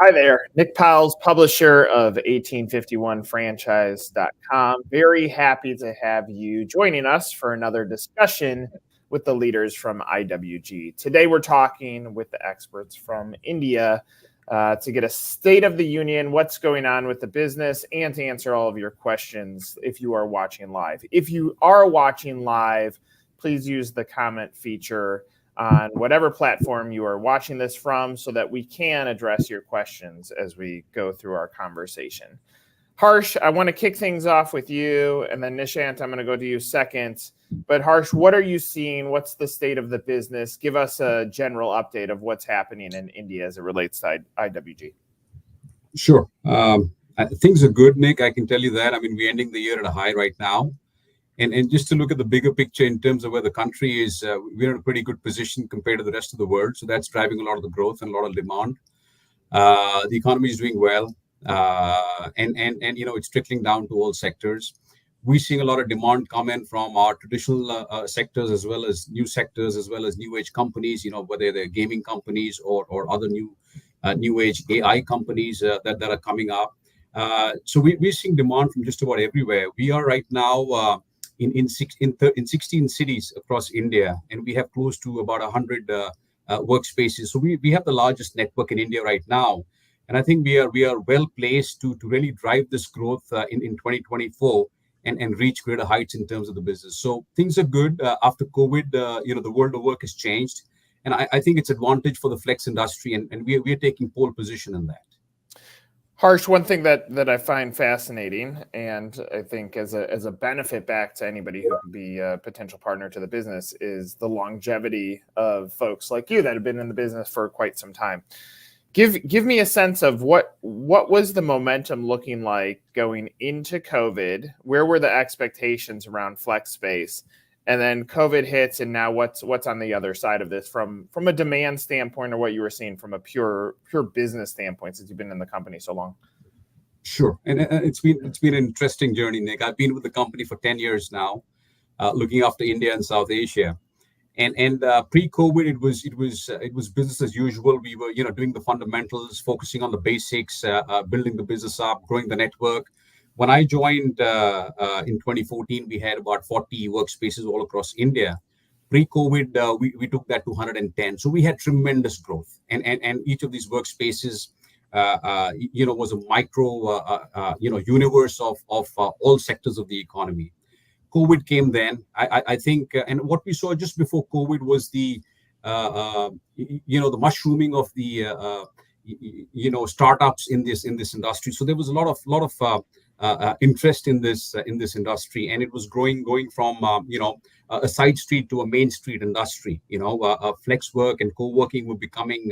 Hi there, Nick Powell's publisher of 1851franchise.com. Very happy to have you joining us for another discussion with the leaders from IWG. Today we're talking with the experts from India to get a state of the union, what's going on with the business, and to answer all of your questions if you are watching live. If you are watching live, please use the comment feature on whatever platform you are watching this from so that we can address your questions as we go through our conversation. Harsh, I want to kick things off with you, and then Nishant, I'm going to go to you second. But Harsh, what are you seeing? What's the state of the business? Give us a general update of what's happening in India as it relates to IWG. Sure. Things are good, Nick. I can tell you that. I mean, we're ending the year at a high right now. And just to look at the bigger picture in terms of where the country is, we're in a pretty good position compared to the rest of the world. So that's driving a lot of the growth and a lot of demand. The economy is doing well, and it's trickling down to all sectors. We're seeing a lot of demand come in from our traditional sectors as well as new sectors, as well as new age companies. Whether they're gaming companies or other new age AI companies that are coming up. So we're seeing demand from just about everywhere. We are right now in 16 cities across India, and we have close to about 100 workspaces. So we have the largest network in India right now, and I think we are well placed to really drive this growth in 2024 and reach greater heights in terms of the business. So things are good after COVID. The world of work has changed, and I think it's advantage for the flex industry, and we are taking pole position in that. Harsh, one thing that I find fascinating, and I think as a benefit back to anybody who could be a potential partner to the business, is the longevity of folks like you that have been in the business for quite some time. Give me a sense of what was the momentum looking like going into COVID? Where were the expectations around flex space? And then COVID hits, and now what's on the other side of this from a demand standpoint, or what you were seeing from a pure business standpoint since you've been in the company so long? Sure, and it's been an interesting journey, Nick. I've been with the company for 10 years now, looking after India and South Asia. And pre-COVID, it was business as usual. We were doing the fundamentals, focusing on the basics, building the business up, growing the network. When I joined in 2014, we had about 40 workspaces all across India. Pre-COVID, we took that to 110. So we had tremendous growth, and each of these workspaces, was a micro, universe of all sectors of the economy. COVID came then. I think, and what we saw just before COVID was the mushrooming of the startups in this industry. So there was a lot of interest in this industry, and it was going from a side street to a main street industry. Flex work and co-working were becoming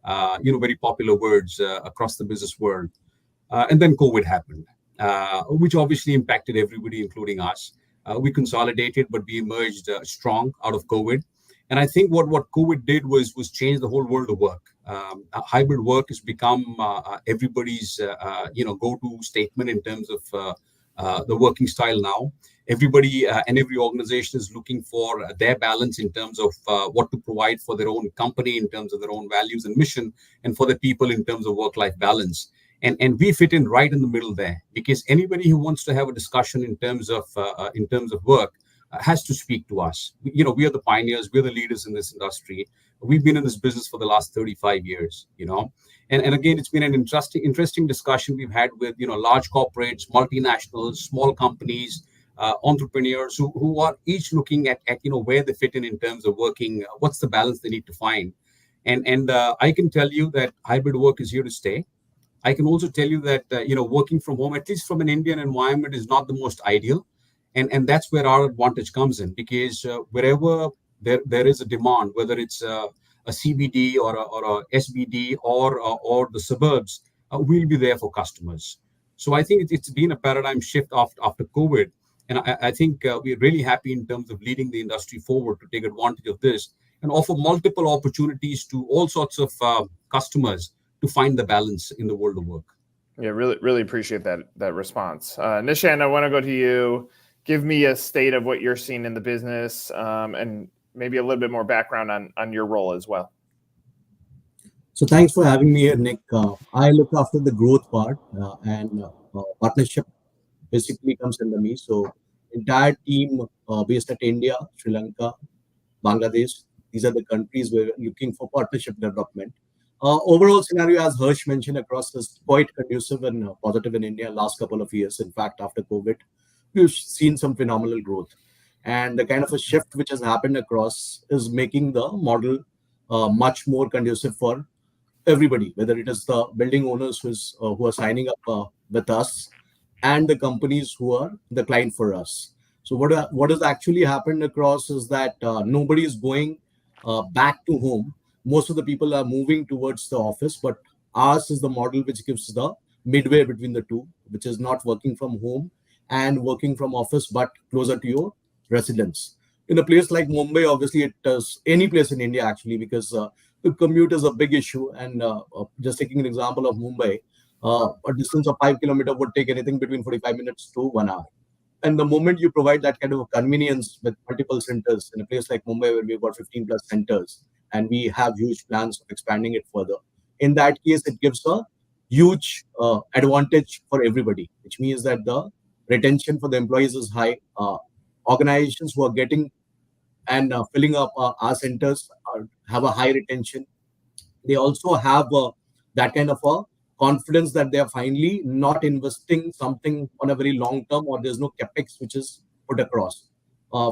very popular words across the business world. And then COVID happened, which obviously impacted everybody, including us. We consolidated, but we emerged strong out of COVID. And I think what COVID did was change the whole world of work. Hybrid work has become everybody's go-to statement in terms of the working style now. Everybody and every organization is looking for their balance in terms of what to provide for their own company, in terms of their own values and mission, and for the people in terms of work-life balance. And we fit in right in the middle there, because anybody who wants to have a discussion in terms of work has to speak to us. We are the pioneers, we're the leaders in this industry. We've been in this business for the last 35 years, And again, it's been an interesting discussion we've had with, large corporates, multinationals, small companies, entrepreneurs who are each looking at where they fit in terms of working, what's the balance they need to find. And I can tell you that hybrid work is here to stay. I can also tell you that, working from home, at least from an Indian environment, is not the most ideal. And that's where our advantage comes in, because wherever there is a demand, whether it's a CBD or a SBD or the suburbs, we'll be there for customers. So I think it's been a paradigm shift after COVID. And I think we're really happy in terms of leading the industry forward to take advantage of this and offer multiple opportunities to all sorts of customers to find the balance in the world of work. Yeah, really appreciate that response. Nishant, I want to go to you. Give me a state of what you're seeing in the business, and maybe a little bit more background on your role as well. So thanks for having me here, Nick. I look after the growth part and partnership basically comes under me. So entire team based at India, Sri Lanka, Bangladesh. These are the countries where we're looking for partnership development. Overall scenario, as Harsh mentioned, across is quite conducive and positive in India last couple of years. In fact, after COVID, we've seen some phenomenal growth. And the kind of a shift which has happened across is making the model much more conducive for everybody, whether it is the building owners who are signing up with us and the companies who are the client for us. So what has actually happened across is that nobody is going back to home. Most of the people are moving towards the office, but ours is the model which gives the midway between the two, which is not working from home and working from office, but closer to your residence. In a place like Mumbai, obviously it does any place in India actually, because the commute is a big issue. And just taking an example of Mumbai, a distance of 5 kilometers would take anything between 45 minutes to 1 hour. And the moment you provide that kind of a convenience with multiple centers in a place like Mumbai, where we've got 15 plus centers and we have huge plans of expanding it further, in that case, it gives a huge advantage for everybody, which means that the retention for the employees is high. Organizations who are getting and filling up our centers have a high retention. They also have that kind of a confidence that they are finally not investing something on a very long term, or there's no capex which is put across.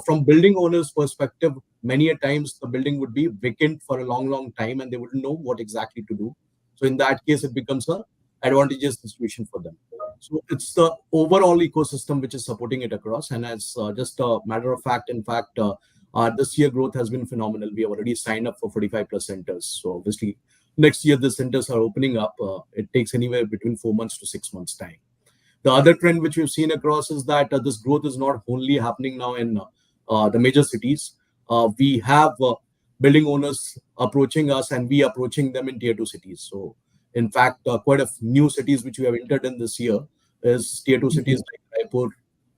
From building owners perspective, many a times the building would be vacant for a long time and they wouldn't know what exactly to do. So in that case it becomes a advantageous situation for them. So it's the overall ecosystem which is supporting it across. And as just a matter of fact, in fact, this year growth has been phenomenal. We have already signed up for 45 plus centers. So obviously next year the centers are opening up. It takes anywhere between 4 months to 6 months time. The other trend which we've seen across is that this growth is not only happening now in the major cities. We have building owners approaching us and we approaching them in tier 2 cities. So in fact, quite a new cities which we have entered in this year is tier 2 cities like Raipur,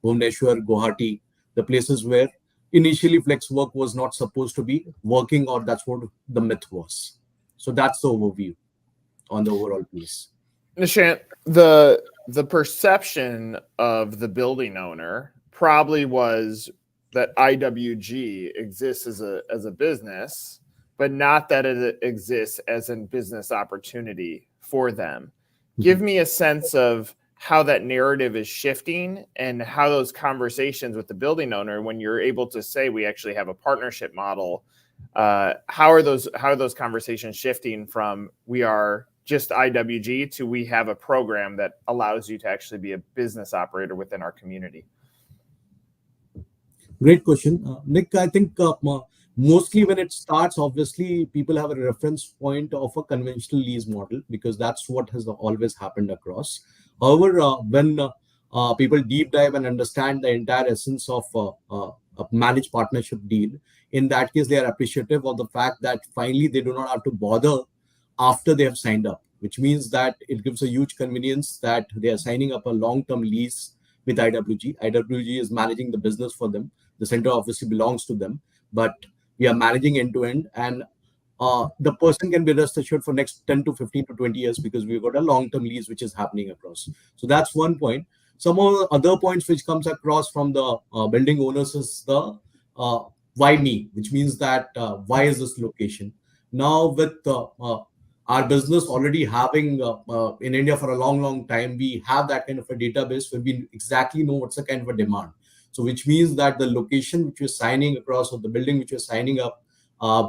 Bhubaneswar, Guwahati, the places where initially flex work was not supposed to be working, or that's what the myth was. So that's the overview on the overall piece. Nishant, the perception of the building owner probably was that IWG exists as a business, but not that it exists as a business opportunity for them. Give me a sense of how that narrative is shifting and how those conversations with the building owner, when you're able to say we actually have a partnership model, how are those conversations shifting from we are just IWG to we have a program that allows you to actually be a business operator within our community? Great question, Nick. I think mostly when it starts, obviously people have a reference point of a conventional lease model because that's what has always happened across. However, when people deep dive and understand the entire essence of a managed partnership deal, in that case they are appreciative of the fact that finally they do not have to bother after they have signed up, which means that it gives a huge convenience that they are signing up a long-term lease with IWG. IWG is managing the business for them. The center obviously belongs to them, but we are managing end to end, and the person can be rest assured for next 10 to 15 to 20 years because we've got a long-term lease which is happening across. So that's one point. Some of the other points which comes across from the building owners is the why me, which means that why is this location? Now with our business already having in India for a long time, we have that kind of a database where we exactly know what's the kind of a demand. So which means that the location which we're signing across or the building which we're signing up,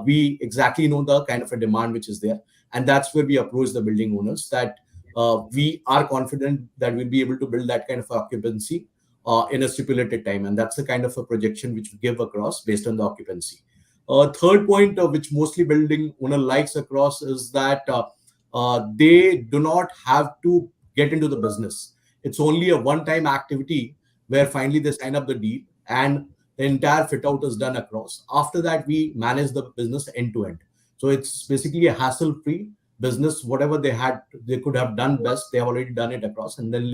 we exactly know the kind of a demand which is there. And that's where we approach the building owners that we are confident that we'll be able to build that kind of occupancy in a stipulated time. And that's the kind of a projection which we give across based on the occupancy. Third point, which mostly building owner likes across, is that they do not have to get into the business. It's only a one-time activity where finally they sign up the deal and the entire fit out is done across. After that, we manage the business end to end. So it's basically a hassle-free business. Whatever they could have done best, they have already done it across, and then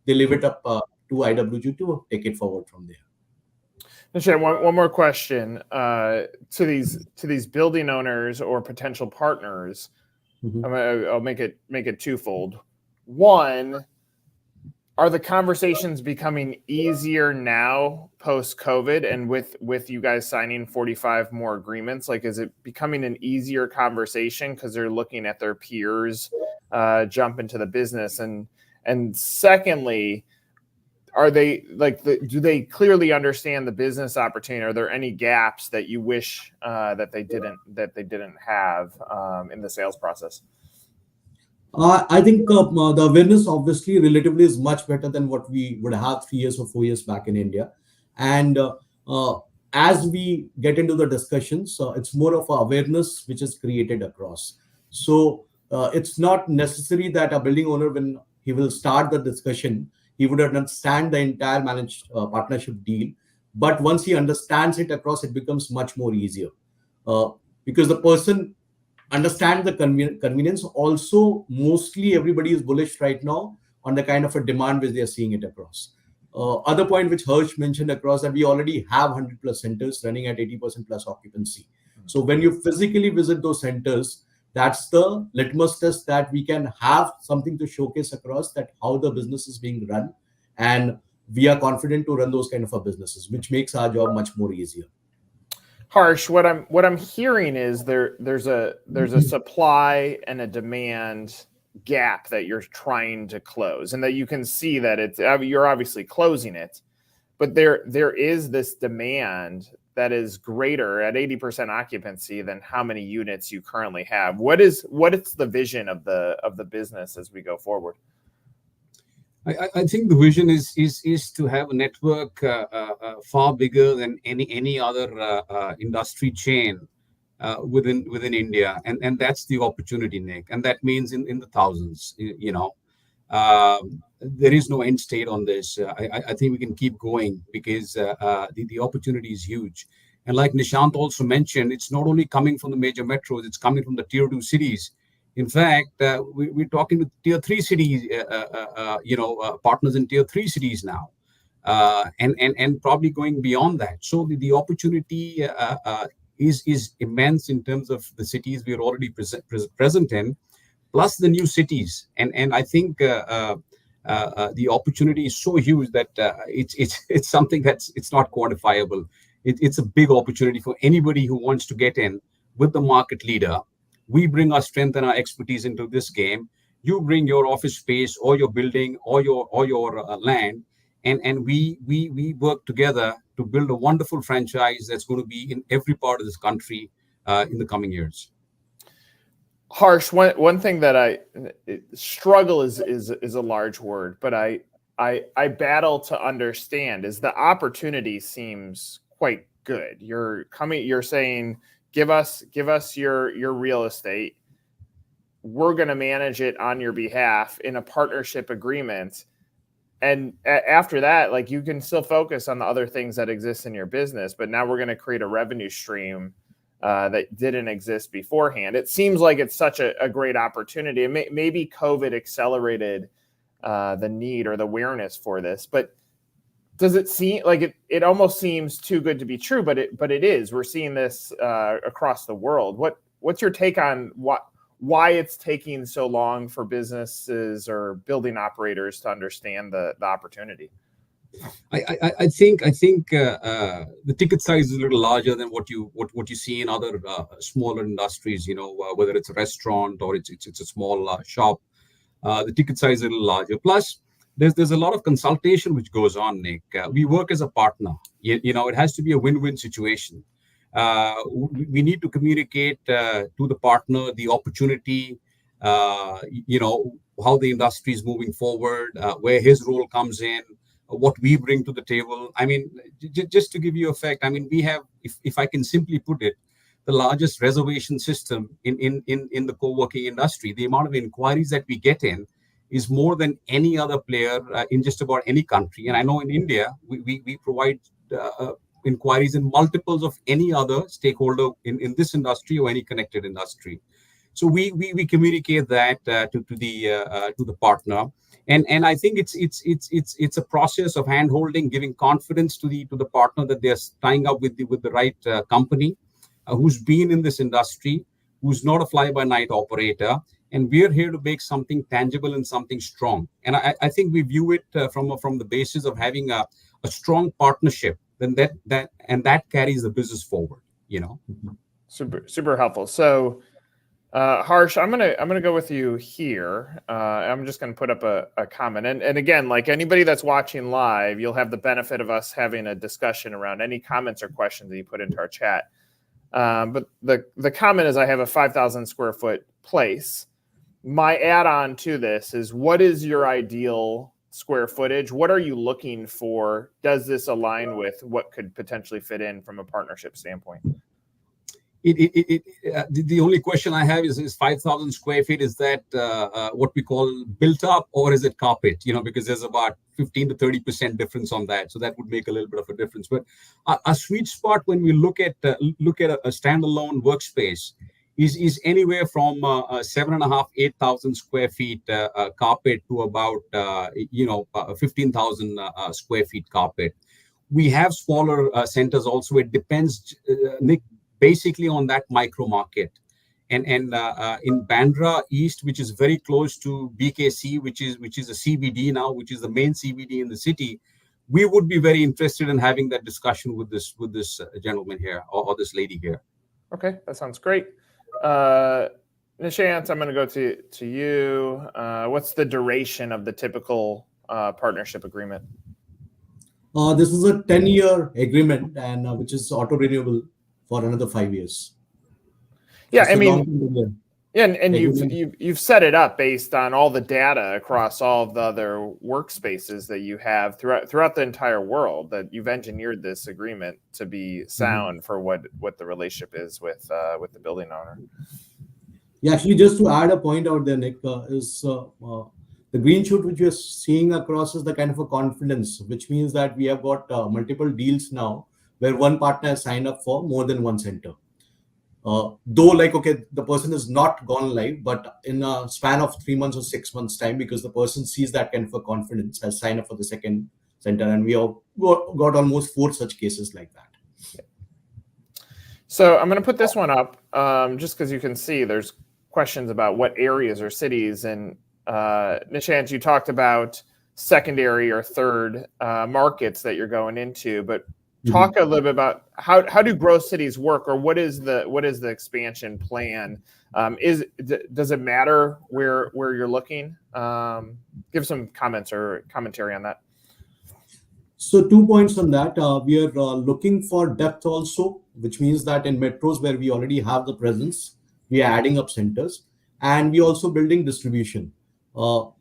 they leave it up to IWG to take it forward from there. Nishant, one more question to these building owners or potential partners. Mhm. I'll make it twofold. One, are the conversations becoming easier now post-COVID, and with you guys signing 45 more agreements? Like, is it becoming an easier conversation because they're looking at their peers jump into the business? And secondly, are they do they clearly understand the business opportunity? Are there any gaps that you wish that they didn't have in the sales process? I think the awareness, obviously, relatively is much better than what we would have 3 years or 4 years back in India. And as we get into the discussions, it's more of a awareness which is created across. So it's not necessary that a building owner, when he will start the discussion, he would understand the entire managed partnership deal. But once he understands it across, it becomes much more easier, uh, because the person understand the convenience. Also, mostly everybody is bullish right now on the kind of a demand which they are seeing it across. Other point which Hirsch mentioned across, that we already have 100 plus centers running at 80% plus occupancy. So when you physically visit those centers, that's the litmus test that we can have something to showcase across, that how the business is being run, and we are confident to run those kind of a businesses, which makes our job much more easier. Harsh, what I'm hearing is there's a supply and a demand gap that you're trying to close, and that you can see that you're obviously closing it, but there is this demand that is greater at 80% occupancy than how many units you currently have. What is the vision of the business as we go forward? I think the vision is to have a network far bigger than any other industry chain within India, and that's the opportunity, Nick, and that means in the thousands. There is no end state on this. I think we can keep going because the opportunity is huge. And like Nishant also mentioned, it's not only coming from the major metros; it's coming from the tier 2 cities. In fact, we're talking with tier 3 cities, partners in tier 3 cities now, and probably going beyond that. So the opportunity is immense in terms of the cities we are already present in, plus the new cities. And I think the opportunity is so huge that it's something it's not quantifiable. It's a big opportunity for anybody who wants to get in with the market leader. We bring our strength and our expertise into this game. You bring your office space or your building or your land, and we work together to build a wonderful franchise that's going to be in every part of this country in the coming years. Harsh, one thing that struggle is a large word, but I battle to understand is the opportunity seems quite good. You're saying, give us your real estate. We're going to manage it on your behalf in a partnership agreement. And after that, like, you can still focus on the other things that exist in your business, but now we're going to create a revenue stream that didn't exist beforehand. It seems like it's such a great opportunity. And maybe COVID accelerated the need or the awareness for this, but does it seem like it almost seems too good to be true, but it is. We're seeing this across the world. What's your take on why it's taking so long for businesses or building operators to understand the opportunity? I think the ticket size is a little larger than what you see in other smaller industries. Whether it's a restaurant or it's a small shop, the ticket size is a little larger. Plus, there's a lot of consultation which goes on, Nick. We work as a partner. It has to be a win-win situation. We need to communicate to the partner the opportunity, how the industry is moving forward, where his role comes in, what we bring to the table. I mean, just to give you a fact, I mean, we have, if I can simply put it, the largest reservation system in the co-working industry. The amount of inquiries that we get in is more than any other player in just about any country. And I know in India, we provide inquiries in multiples of any other stakeholder in this industry or any connected industry. So we communicate that to the partner, and I think it's a process of hand-holding, giving confidence to the partner that they're tying up with the right company who's been in this industry, who's not a fly-by-night operator, and we're here to make something tangible and something strong. And I think we view it from the basis of having a strong partnership. Then that carries the business forward. Super helpful. So, Harsh, I'm gonna go with you here. I'm just gonna put up a comment, and again, like anybody that's watching live, you'll have the benefit of us having a discussion around any comments or questions that you put into our chat. But the comment is, I have a 5,000 square foot place. My add-on to this is, what is your ideal square footage? What are you looking for? Does this align with what could potentially fit in from a partnership standpoint? The only question I have is 5,000 square feet, is that what we call built up, or is it carpet? Because there's about 15 to 30% difference on that. So that would make a little bit of a difference. But a sweet spot when we look at a standalone workspace is anywhere from 7.5, 8,000 square feet carpet to about 15,000 square feet carpet. We have smaller centers also. It depends, Nick, basically on that micro market. And in Bandra East, which is very close to BKC, which is a CBD now, which is the main CBD in the city, we would be very interested in having that discussion with this gentleman here, or this lady here. Okay, that sounds great. Nishant, I'm going to go to you. What's the duration of the typical partnership agreement? This is a 10-year agreement, and which is auto-renewable for another 5 years. Yeah, I mean, and you've set it up based on all the data across all of the other workspaces that you have throughout the entire world, that you've engineered this agreement to be sound for what the relationship is with the building owner. Yeah, actually, just to add a point out there, Nick, is the green shoot which we're seeing across is the kind of a confidence, which means that we have got multiple deals now where one partner has signed up for more than one center. Though, the person is not gone live, but in a span of 3 months or 6 months time, because the person sees that kind of a confidence, has signed up for the second center, and we have got almost 4 such cases like that. So I'm going to put this one up just because you can see there's questions about what areas or cities. And Nishant, you talked about secondary or third markets that you're going into, but talk a little bit about how do growth cities work, or what is the expansion plan? Does it matter where you're looking? Give some comments or commentary on that. So 2 points on that. We are looking for depth also, which means that in metros where we already have the presence, we are adding up centers, and we also building distribution,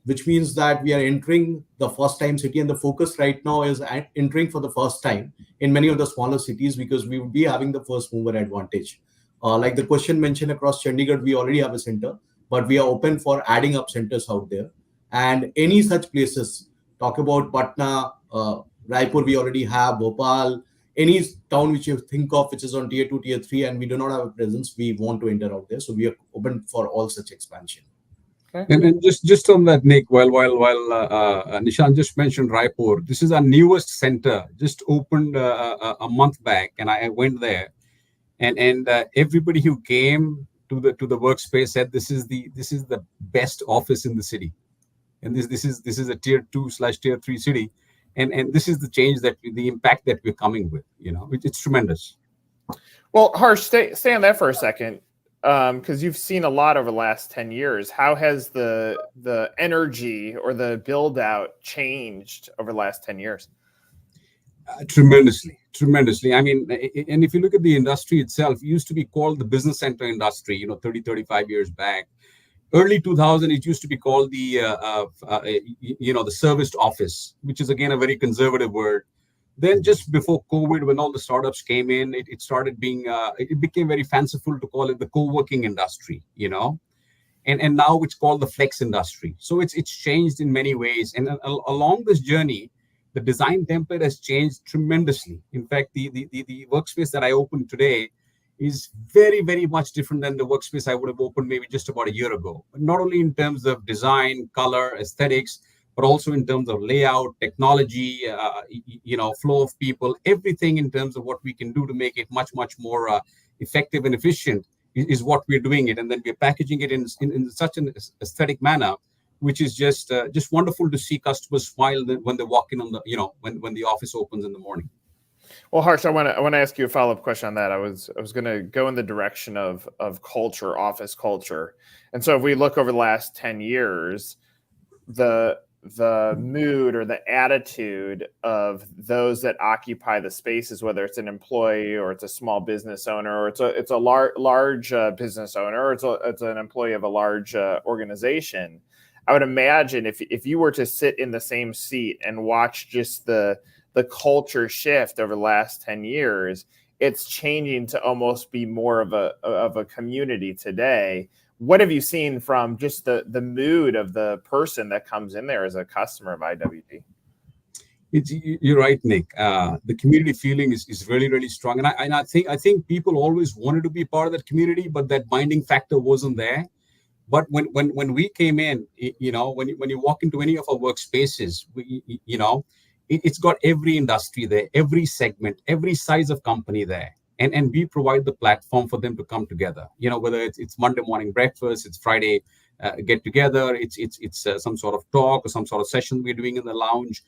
which means that we are entering the first time city, and the focus right now is entering for the first time in many of the smaller cities, because we would be having the first mover advantage. Like the question mentioned, across Chandigarh, we already have a center, but we are open for adding up centers out there. And any such places, talk about Patna, Raipur, we already have, Bhopal, any town which you think of which is on tier 2, tier 3, and we do not have a presence, we want to enter out there. So we are open for all such expansion. Okay. And just on that, Nick, while Nishant just mentioned Raipur, this is our newest center, just opened a month back, and I went there, and everybody who came to the workspace said this is the best office in the city, and this is a tier 2/tier 3 city, and this is the impact that we're coming with. It's tremendous. Well, Harsh, stay on that for a second. Because you've seen a lot over the last 10 years. How has the energy or the build out changed over the last 10 years? Tremendously. I mean, and if you look at the industry itself, it used to be called the business center industry, 30, 35 years back. Early 2000, it used to be called the serviced office, which is again a very conservative word. Then just before COVID, when all the startups came in, it started being, it became very fanciful to call it the co-working industry, and now it's called the flex industry. So it's changed in many ways. And along this journey, the design template has changed tremendously. In fact, the workspace that I opened today is very, very much different than the workspace I would have opened maybe just about a year ago. But not only in terms of design, color, aesthetics, but also in terms of layout, technology, flow of people, everything in terms of what we can do to make it much, much more effective and efficient. is what we're doing it, and then we're packaging it in such an aesthetic manner, which is just wonderful to see customers smile when they walk in on the when the office opens in the morning. Well, Harsh, I want to ask you a follow-up question on that. I was going to go in the direction of culture, office culture, and so if we look over the last 10 years, the mood or the attitude of those that occupy the spaces, whether it's an employee or it's a small business owner or it's a large business owner or it's an employee of a large organization, I would imagine if you were to sit in the same seat and watch just the culture shift over the last 10 years, it's changing to almost be more of a community today. What have you seen from just the mood of the person that comes in there as a customer of IWG? You're right, Nick. The community feeling is really, really strong, and I think people always wanted to be part of that community, but that binding factor wasn't there. But when we came in, when you walk into any of our workspaces, it's got every industry there, every segment, every size of company there. And we provide the platform for them to come together. Whether it's Monday morning breakfast, it's Friday get together, it's some sort of talk or some sort of session we're doing in the lounge.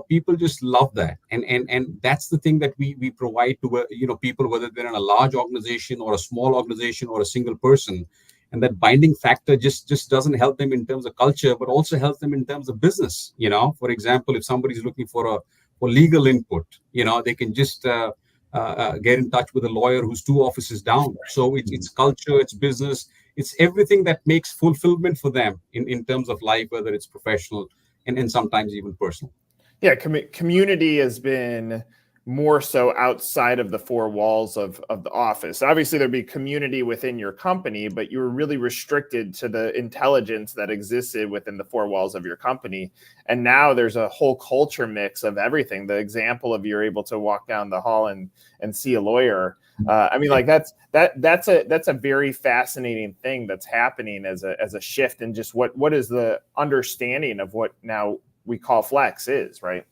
People just love that, and that's the thing that we provide to people, whether they're in a large organization or a small organization or a single person. And that binding factor just doesn't help them in terms of culture, but also helps them in terms of business. For example, if somebody's looking for legal input, they can just get in touch with a lawyer who's 2 offices down. So it's culture, it's business, it's everything that makes fulfillment for them in terms of life, whether it's professional and sometimes even personal. Yeah, community has been more so outside of the 4 walls of the office. Obviously, there'd be community within your company, but you were really restricted to the intelligence that existed within the 4 walls of your company. And now there's a whole culture mix of everything. The example of you're able to walk down the hall and see a lawyer. That's a very fascinating thing that's happening as a shift in just what is the understanding of what now we call flex is, right?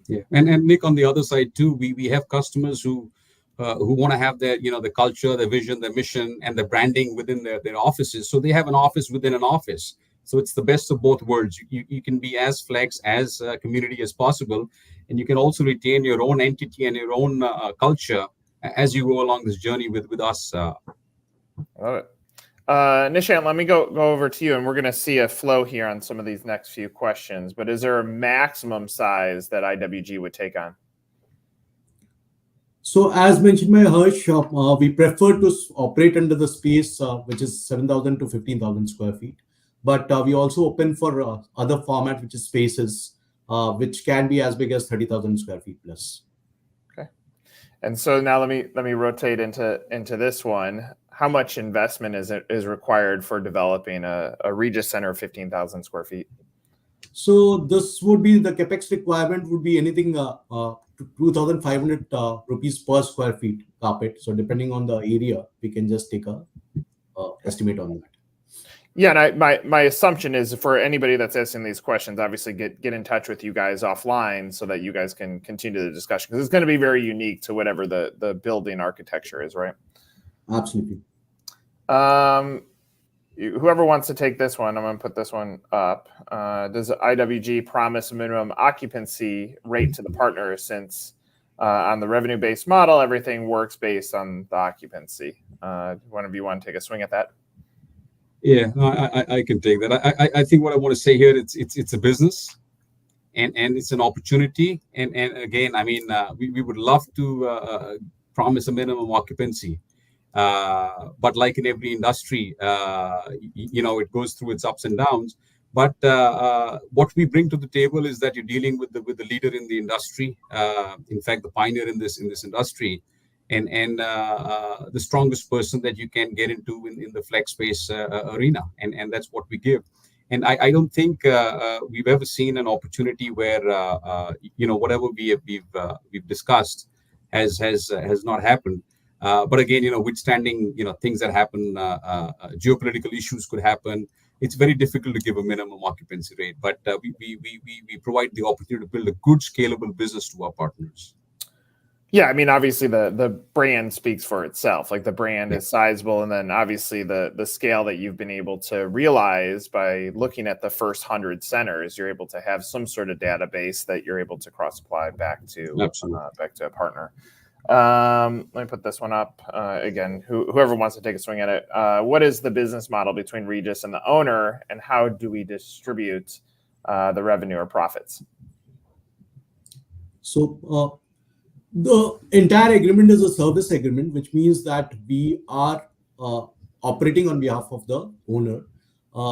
Yeah, and Nick, on the other side too, we have customers who want to have their the culture, their vision, their mission, and the branding within their offices. So they have an office within an office. So it's the best of both worlds. You can be as flex, as community as possible, and you can also retain your own entity and your own culture as you go along this journey with us. Love it. Nishant, let me go over to you, and we're going to see a flow here on some of these next few questions. But is there a maximum size that IWG would take on? So as mentioned by Harsh, we prefer to operate under the space which is 7,000 to 15,000 square feet. But we also open for other format, which is spaces, which can be as big as 30,000 square feet plus. Okay. And so now let me rotate into this one. How much investment is required for developing a Regis Center of 15,000 square feet? So this would be the capex requirement would be anything 2,500 rupees per square feet carpet. So depending on the area, we can just take a estimate on that. Yeah, and my assumption is for anybody that's asking these questions, obviously get in touch with you guys offline so that you guys can continue the discussion, because it's going to be very unique to whatever the building architecture is, right? Absolutely. Whoever wants to take this one, I'm going to put this one up. Does IWG promise a minimum occupancy rate to the partners, since on the revenue-based model, everything works based on the occupancy? One of you want to take a swing at that? Yeah, I can take that. I think what I want to say here, it's a business, and it's an opportunity. And again, we would love to promise a minimum occupancy. But like in every industry, it goes through its ups and downs. But what we bring to the table is that you're dealing with the leader in the industry, in fact, the pioneer in this industry, and the strongest person that you can get into in the flex space arena, and that's what we give. And I don't think we've ever seen an opportunity where whatever we've discussed has not happened. But again, withstanding things that happen, geopolitical issues could happen. It's very difficult to give a minimum occupancy rate, but we provide the opportunity to build a good, scalable business to our partners. Yeah, I mean, obviously the brand speaks for itself. Like the brand Yeah. is sizable, and then obviously the scale that you've been able to realize by looking at the first 100 centers, you're able to have some sort of database that you're able to cross apply back to a partner. Let me put this one up again. Whoever wants to take a swing at it. What is the business model between Regis and the owner, and how do we distribute the revenue or profits? So the entire agreement is a service agreement, which means that we are operating on behalf of the owner.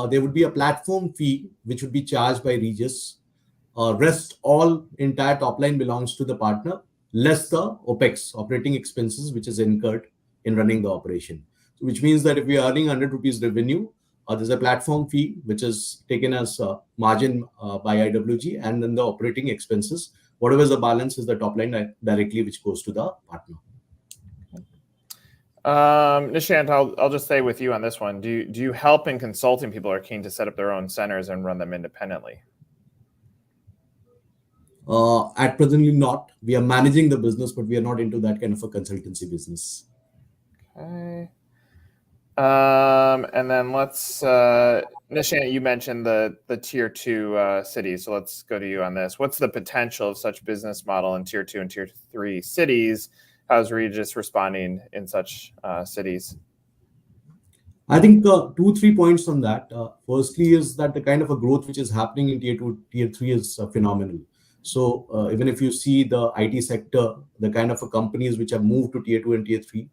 There would be a platform fee which would be charged by Regis. Rest all entire top line belongs to the partner, less the OPEX, operating expenses, which is incurred in running the operation. So which means that if we are earning 100 rupees revenue, there's a platform fee which is taken as margin by IWG, and then the operating expenses, whatever is the balance, is the top line directly which goes to the partner. Nishant, I'll just stay with you on this one. Do you help in consulting people who are keen to set up their own centers and run them independently? At presently not. We are managing the business, but we are not into that kind of a consultancy business. Okay. And then let's, Nishant, you mentioned the tier 2 cities. So let's go to you on this. What's the potential of such business model in tier 2 and tier 3 cities? How's Regis responding in such cities? I think 2-3 points on that. Firstly is that the kind of a growth which is happening in tier 2, tier 3 is phenomenal. So even if you see the IT sector, the kind of companies which have moved to tier 2 and tier 3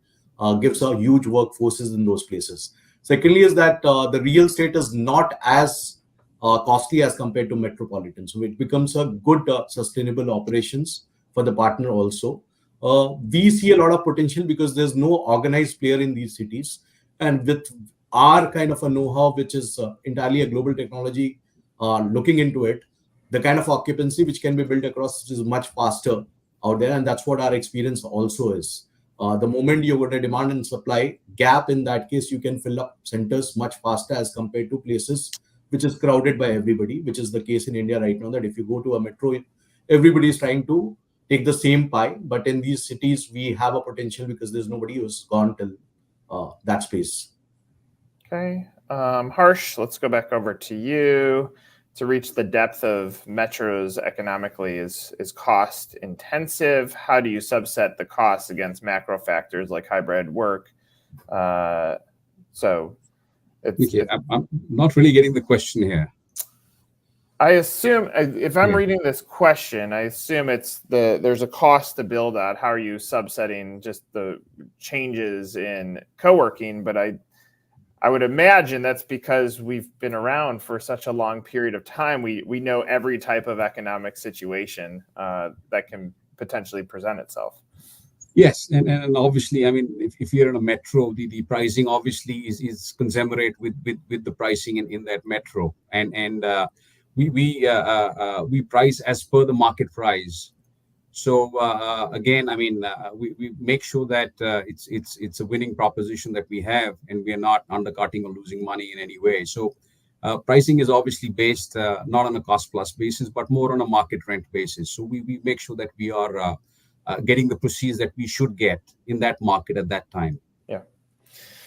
gives a huge workforces in those places. Secondly is that the real estate is not as costly as compared to metropolitan. So it becomes a good sustainable operations for the partner also. We see a lot of potential because there's no organized player in these cities. And with our kind of a know-how, which is entirely a global technology, looking into it, the kind of occupancy which can be built across is much faster out there. And that's what our experience also is. The moment you've got a demand and supply gap, in that case, you can fill up centers much faster as compared to places which is crowded by everybody, which is the case in India right now, that if you go to a metro, everybody is trying to take the same pie. But in these cities, we have a potential because there's nobody who's gone till that space. Okay. Harsh, let's go back over to you. To reach the depth of metros economically is cost intensive. How do you subset the costs against macro factors like hybrid work? So I'm not really getting the question here. I assume, if I'm reading this question, I assume there's a cost to build out. How are you subsetting just the changes in co-working? But I would imagine that's because we've been around for such a long period of time. We know every type of economic situation that can potentially present itself. Yes, and obviously, I mean, if you're in a metro, the pricing obviously is commensurate with the pricing in that metro, and we price as per the market price. So again, I mean, we make sure that it's a winning proposition that we have, and we are not undercutting or losing money in any way. So pricing is obviously based not on a cost plus basis, but more on a market rent basis. So we make sure that we are getting the proceeds that we should get in that market at that time. Yeah.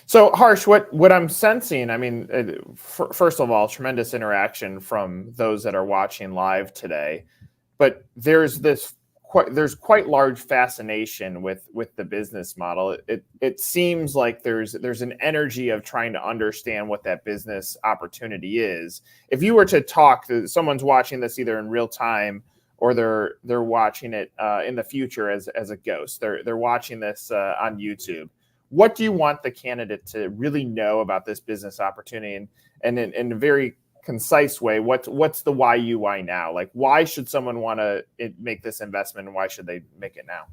So Harsh, what I'm sensing, I mean, first of all, tremendous interaction from those that are watching live today, but there's quite large fascination with the business model. It seems like there's an energy of trying to understand what that business opportunity is. If you were to talk to someone's watching this either in real time or they're watching it in the future as a ghost, they're watching this on YouTube. What do you want the candidate to really know about this business opportunity, and in a very concise way, what's the why you, why now? Like, why should someone want to make this investment, and why should they make it now?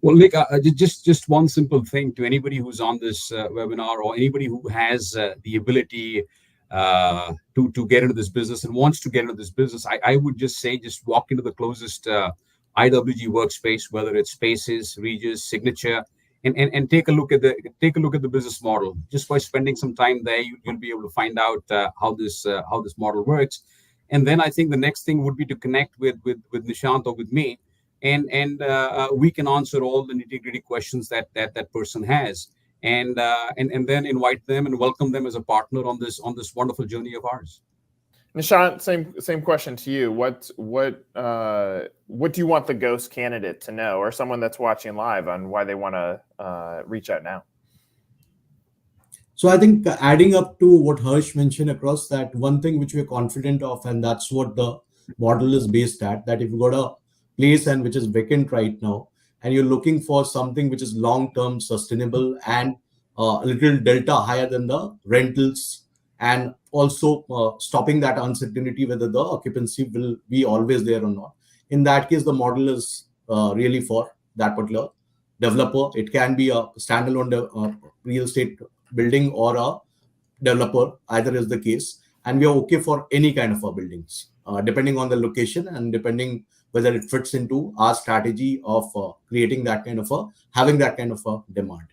Well, Nick, just one simple thing to anybody who's on this webinar, or anybody who has the ability to get into this business and wants to get into this business, I would just say, just walk into the closest IWG workspace, whether it's Spaces, Regis, Signature, and take a look at the business model. Just by spending some time there, you'll be able to find out how this model works. And then I think the next thing would be to connect with Nishant or with me, and we can answer all the nitty-gritty questions that person has, and then invite them and welcome them as a partner on this wonderful journey of ours. Nishant, same question to you. What do you want the ghost candidate to know, or someone that's watching live, on why they want to reach out now? So I think adding up to what Harsh mentioned across, that one thing which we're confident of, and that's what the model is based at, that if you've got a place and which is vacant right now, and you're looking for something which is long-term sustainable and a little delta higher than the rentals, and also stopping that uncertainty whether the occupancy will be always there or not. In that case, the model is really for that particular developer. It can be a standalone real estate building or a developer, either is the case, and we are okay for any kind of buildings, depending on the location and depending whether it fits into our strategy of creating that kind of having that kind of demand.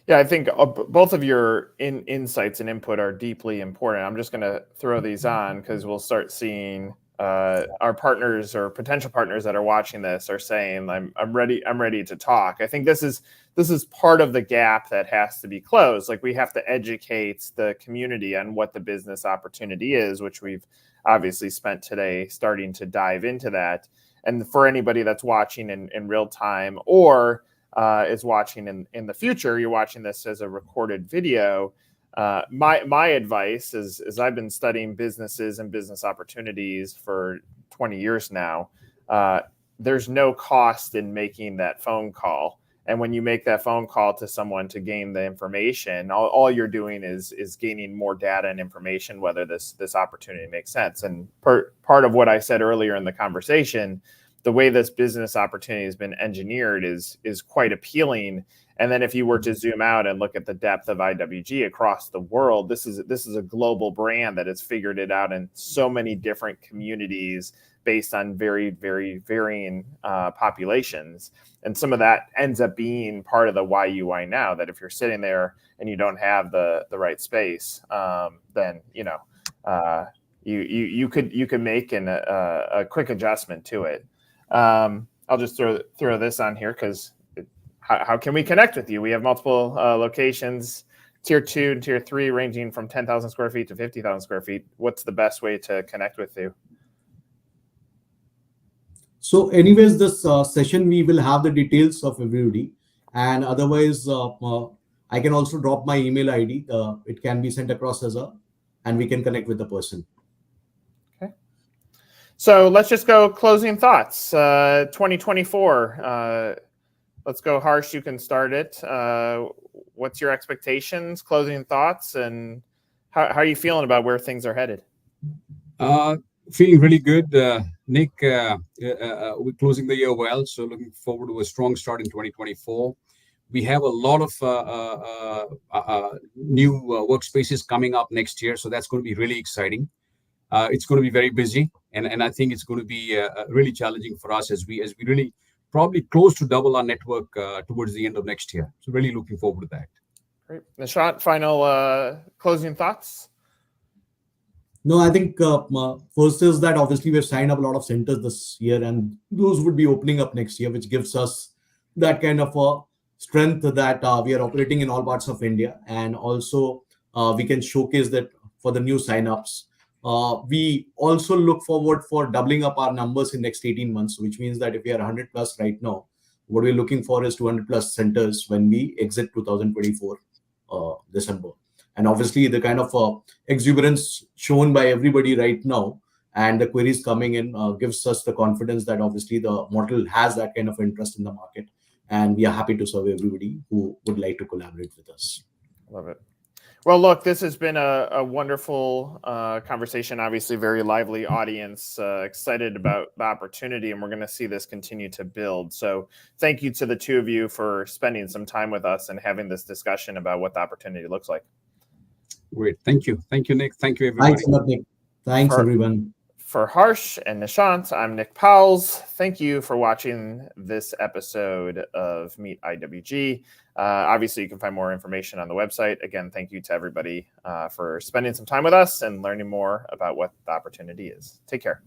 Yeah, I think both of your insights and input are deeply important. I'm just going to throw these on because we'll start seeing our partners or potential partners that are watching this are saying, I'm ready to talk. I think this is part of the gap that has to be closed. Like, we have to educate the community on what the business opportunity is, which we've obviously spent today starting to dive into that. And for anybody that's watching in real time, or is watching in the future, you're watching this as a recorded video. My advice is I've been studying businesses and business opportunities for 20 years now. There's no cost in making that phone call. And when you make that phone call to someone to gain the information, all you're doing is gaining more data and information, whether this opportunity makes sense. And part of what I said earlier in the conversation, the way this business opportunity has been engineered is quite appealing. And then if you were to zoom out and look at the depth of IWG across the world, this is a global brand that has figured it out in so many different communities based on very, very varying populations. And some of that ends up being part of the why you why now, that if you're sitting there and you don't have the right space, then you could make a quick adjustment to it. I'll just throw this on here because how can we connect with you? We have multiple locations, tier 2 and tier 3, ranging from 10,000 square feet to 50,000 square feet. What's the best way to connect with you? So anyways, this session, we will have the details of everybody. And otherwise, I can also drop my email ID. It can be sent across and we can connect with the person. Okay. So let's just go closing thoughts. 2024. Let's go, Harsh. You can start it. What's your expectations, closing thoughts, and how are you feeling about where things are headed? Feeling really good, Nick. We're closing the year well, so looking forward to a strong start in 2024. We have a lot of new workspaces coming up next year, so that's going to be really exciting. It's going to be very busy, and I think it's going to be really challenging for us as we really probably close to double our network towards the end of next year. So really looking forward to that. Great. Nishant, final closing thoughts? No, I think first is that obviously we've signed up a lot of centers this year, and those would be opening up next year, which gives us that kind of a strength that we are operating in all parts of India. And also we can showcase that for the new signups. We also look forward for doubling up our numbers in next 18 months, which means that if we are 100 plus right now, what we're looking for is 200 plus centers when we exit 2024 December. And obviously the kind of exuberance shown by everybody right now and the queries coming in gives us the confidence that obviously the model has that kind of interest in the market, and we are happy to serve everybody who would like to collaborate with us. Love it. Well, look, this has been a wonderful conversation, obviously very lively audience, excited about the opportunity, and we're going to see this continue to build. So thank you to the two of you for spending some time with us and having this discussion about what the opportunity looks like. Great. Thank you. Thank you, Nick. Thank you, everybody. Thanks a lot, Nick. Thanks, everyone. For Harsh and Nishant, I'm Nick Powles. Thank you for watching this episode of Meet IWG. Obviously, you can find more information on the website. Again, thank you to everybody for spending some time with us and learning more about what the opportunity is. Take care.